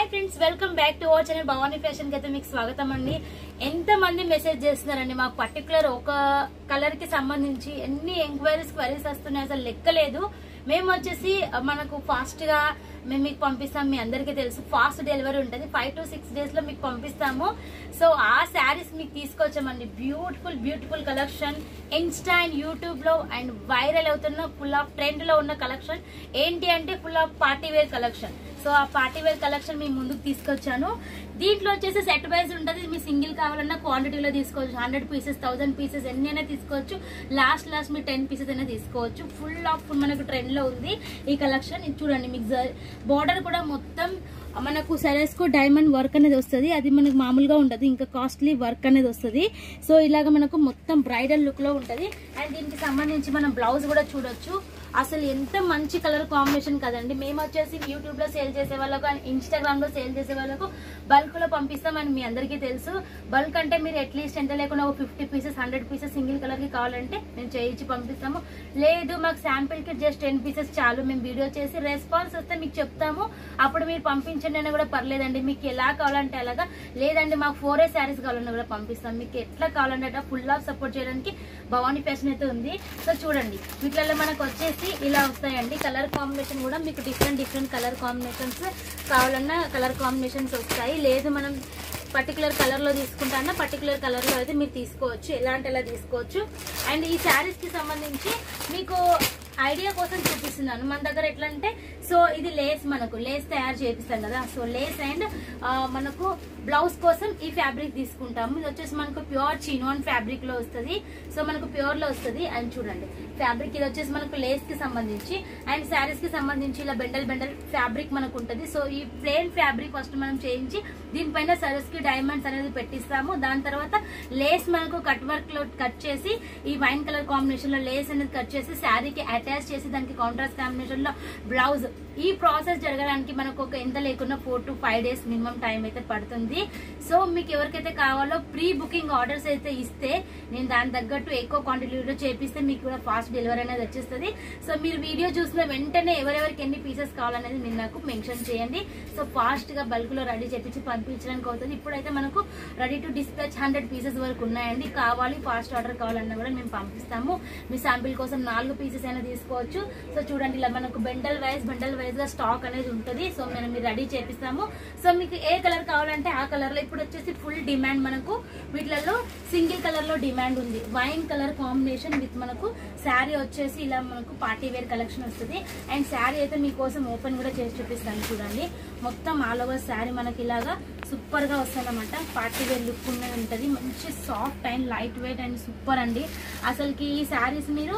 Hi friends, welcome back to our channel Bhavani fashion కి అయితే మీకు స్వాగతం అండి. ఎంత మంది మెసేజ్ చేస్తున్నారండి, మాకు పర్టికులర్ ఒక కలర్ కి సంబంధించి ఎన్ని ఎంక్వైరీస్ క్వైరీస్ వస్తున్నాయి, అసలు లెక్కలేదు. మేము వచ్చేసి మనకు ఫాస్ట్ గా మేము మీకు పంపిస్తాం. మీ అందరికీ తెలుసు ఫాస్ట్ డెలివరీ ఉంటుంది, 5 to 6 days లో మీకు పంపిస్తాము. సో ఆ శారీస్ మీకు తీసుకొచ్చామండి. Beautiful collection, Insta and YouTube లో అండ్ వైరల్ అవుతున్న ఫుల్ ఆఫ్ ట్రెండ్ లో ఉన్న కలెక్షన్ ఏంటి అంటే full of party wear collection. So ఆ పార్టీ వేర్ కలెక్షన్ మీ ముందుకు తీసుకొచ్చాను. దీంట్లో వచ్చేసి సెట్ వైజ్ ఉంటుంది. మీ సింగిల్ కావాలన్నా క్వాంటిటీలో తీసుకోవచ్చు. 100 pieces 1000 pieces ఎన్ని అయినా తీసుకోవచ్చు. లాస్ట్ మీరు 10 pieces అయినా తీసుకోవచ్చు. ఫుల్ మనకు ట్రెండ్ లో ఉంది ఈ కలెక్షన్. ఇది చూడండి, మీకు బోర్డర్ కూడా మొత్తం మనకు సరస్ కు డైమండ్ వర్క్ అనేది వస్తుంది. అది మనకు మామూలుగా ఉంటుంది, ఇంకా కాస్ట్లీ వర్క్ అనేది వస్తుంది. సో ఇలాగ మనకు మొత్తం బ్రైడల్ లుక్ లో ఉంటది. అండ్ దీనికి సంబంధించి మనం బ్లౌజ్ కూడా చూడొచ్చు. అసలు ఎంత మంచి కలర్ కాంబినేషన్ కదండి. మేము వచ్చేసి యూట్యూబ్ లో సేల్ చేసే వాళ్ళకు, ఇన్స్టాగ్రామ్ లో సేల్ చేసే వాళ్ళకు బల్క్ లో పంపిస్తామని మీ అందరికీ తెలుసు. బల్క్ అంటే మీరు అట్లీస్ట్ ఎంత లేకుండా 50 pieces 100 pieces సింగిల్ కలర్ కి కావాలంటే మేము చేయించి పంపిస్తాము. లేదు మాకు శాంపిల్ కి జస్ట్ 10 pieces చాలు, మేము వీడియో చేసి రెస్పాన్స్ వస్తే మీకు చెప్తాము, అప్పుడు మీరు పంపించండి అయినా కూడా పర్లేదండి. మీకు ఎలా కావాలంటే అలాగా, లేదండి మాకు 4 శారీస్ కావాలన్నా కూడా పంపిస్తాం. మీకు ఎట్లా కావాలంటే ఫుల్ ఆఫ్ సపోర్ట్ చేయడానికి భవానీ ఫ్యాషన్ అయితే ఉంది. సో చూడండి, వీటిలో మనకు వచ్చేసి ఇలా వస్తాయండి. కలర్ కాంబినేషన్ కూడా మీకు డిఫరెంట్ కలర్ కాంబినేషన్స్ కావాలన్నా కలర్ కాంబినేషన్స్ వస్తాయి. లేదు మనం పర్టికులర్ కలర్ లో తీసుకుంటా పర్టికులర్ కలర్ లో అయితే మీరు తీసుకోవచ్చు, ఎలాంటి ఎలా తీసుకోవచ్చు. అండ్ ఈ శారీస్ కి సంబంధించి మీకు ఐడియా కోసం చూపిస్తున్నాను. మన దగ్గర ఎట్లా అంటే, సో ఇది మనకు లేస్ తయారు చేపిస్తాం కదా. సో లేస్ అండ్ మనకు బ్లౌజ్ కోసం ఈ ఫ్యాబ్రిక్ తీసుకుంటాము. ఇది వచ్చేసి మనకు ప్యూర్ చినోన్ ఫ్యాబ్రిక్ లో వస్తుంది. సో మనకు ప్యూర్ లో వస్తుంది. అండ్ చూడండి ఫ్యాబ్రిక్ ఇది వచ్చేసి మనకు లేస్ కి సంబంధించి అండ్ శారీస్ కి సంబంధించి ఇలా బెండల్ ఫ్యాబ్రిక్ మనకు ఉంటుంది. సో ఈ ప్లెయిన్ ఫ్యాబ్రిక్ ఫస్ట్ మనం చేయించి దీనిపైన సరస్ కి డైమండ్స్ అనేది పెట్టిస్తాము. దాని తర్వాత లేస్ మనకు కట్ వర్క్ లో కట్ చేసి ఈ వైన్ కలర్ కాంబినేషన్ లో లేస్ అనేది కట్ చేసి శారీకి అటాచ్ చేసి దానికి కాంట్రాస్ట్ కాంబినేషన్ లో బ్లౌజ్. ఈ ప్రాసెస్ జరగడానికి మనకు ఒక ఎంత లేకున్నా 4 to 5 days మినిమం టైం అయితే పడుతుంది. సో మీకు ఎవరికైతే కావాలో ప్రీ బుకింగ్ ఆర్డర్స్ అయితే ఇస్తే నేను దాని తగ్గట్టు ఎక్కువ క్వాంటిటీలో చేపిస్తే మీకు కూడా ఫాస్ట్ డెలివరీ అనేది వచ్చేస్తుంది. సో మీరు వీడియో చూసిన వెంటనే ఎవరెవరికి ఎన్ని పీసెస్ కావాలనేది మీరు నాకు మెన్షన్ చేయండి. సో ఫాస్ట్ గా బల్క్ లో రెడీ చేపించి పంపించడానికి అవుతుంది. ఇప్పుడైతే మనకు రెడీ టు డిస్పాచ్ 100 pieces వరకు ఉన్నాయండి. కావాలి ఫాస్ట్ ఆర్డర్ కావాలన్నా కూడా మేము పంపిస్తాము. మీ శాంపిల్ కోసం 4 pieces అయినా తీసుకోవచ్చు. సో చూడండి, ఇలా మనకు బెండల్ వైజ్ గా స్టాక్ అనేది ఉంటుంది. సో మనం మీరు రెడీ చేపిస్తాము. సో మీకు ఏ కలర్ కావాలంటే ఆ కలర్ లో. ఇప్పుడు వచ్చేసి ఫుల్ డిమాండ్ మనకు వీటిలలో సింగిల్ కలర్ లో డిమాండ్ ఉంది. వైన్ కలర్ కాంబినేషన్ విత్ మనకు శారీ వచ్చేసి ఇలా మనకు పార్టీ వేర్ కలెక్షన్ వస్తుంది. అండ్ శారీ అయితే మీకోసం ఓపెన్ కూడా చేసి చూపిస్తాను. చూడండి, మొత్తం ఆల్ ఓవర్ శారీ మనకి ఇలాగా సూపర్ గా వస్తుంది అనమాట. పార్టీ వేర్ లుక్ ఉన్నది ఉంటుంది. మంచి soft and light weight and super అండి. అసలుకి ఈ శారీస్ మీరు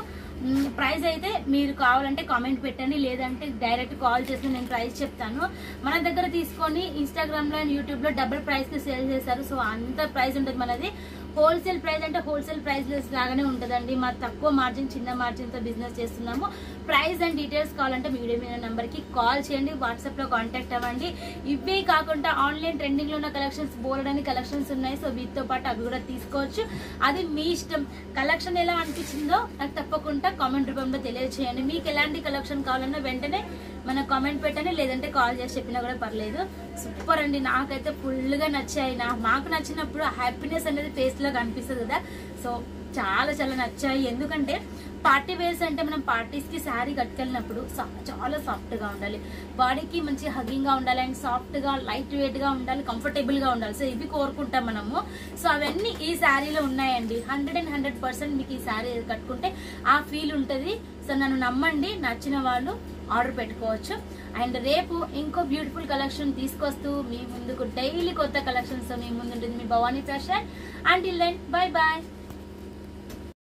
ప్రైస్ అయితే మీరు కావాలంటే కామెంట్ పెట్టండి, లేదంటే డైరెక్ట్ కాల్ చేసి నేను ప్రైస్ చెప్తాను. మన దగ్గర తీసుకొని ఇన్స్టాగ్రామ్ లో అండ్ యూట్యూబ్ లో డబుల్ ప్రైస్ కి సేల్ చేశారు. సో అంత ప్రైస్ ఉంటుంది మనది. హోల్సేల్ ప్రైస్ అంటే హోల్సేల్ ప్రైస్ లెస్ లాగానే ఉంటుందండి. మా తక్కువ మార్జిన్, చిన్న మార్జిన్ తో బిజినెస్ చేస్తున్నాము. ప్రైస్ అండ్ డీటెయిల్స్ కావాలంటే వీడియో మీద నెంబర్ కి కాల్ చేయండి, వాట్సాప్ లో కాంటాక్ట్ అవ్వండి. ఇవే కాకుండా ఆన్లైన్ ట్రెండింగ్ లో ఉన్న కలెక్షన్స్ బోల్డ్ కలెక్షన్స్ ఉన్నాయి. సో వీటితో పాటు అవి కూడా తీసుకోవచ్చు. అది మీ ఇష్టం. కలెక్షన్ ఎలా అనిపించిందో నాకు తప్పకుండా కామెంట్ రూపంలో తెలియజేయండి. మీకు ఎలాంటి కలెక్షన్ కావాలన్నా వెంటనే మన కామెంట్ పెట్టండి, లేదంటే కాల్ చేసి చెప్పినా కూడా పర్లేదు. సూపర్ అండి, నాకైతే ఫుల్ గా నచ్చాయి. మాకు నచ్చినప్పుడు హ్యాపీనెస్ అనేది ఫేస్ లో కనిపిస్తుంది కదా. సో చాలా నచ్చాయి. ఎందుకంటే పార్టీ వేర్స్ అంటే మనం పార్టీస్ కి శారీ కట్టుకెళ్ళినప్పుడు చాలా సాఫ్ట్ గా ఉండాలి, బాడీకి మంచి హగ్గింగ్ గా ఉండాలి, అండ్ సాఫ్ట్ గా లైట్ వెయిట్ గా ఉండాలి, కంఫర్టబుల్ గా ఉండాలి. సో ఇవి కోరుకుంటాం మనము. సో అవన్నీ ఈ శారీలో ఉన్నాయండి. 100% మీకు ఈ శారీ కట్టుకుంటే ఆ ఫీల్ ఉంటుంది. సో నన్ను నమ్మండి, నచ్చిన వాళ్ళు ఆర్డర్ పెట్టుకోవచ్చు. అండ్ రేపు ఇంకో బ్యూటిఫుల్ కలెక్షన్ తీసుకొస్తూ మీ ముందుకు డైలీ కొత్త కలెక్షన్స్ తో మీ ముందు ఉంటుంది మీ Bhavani fashion. Until then bye bye.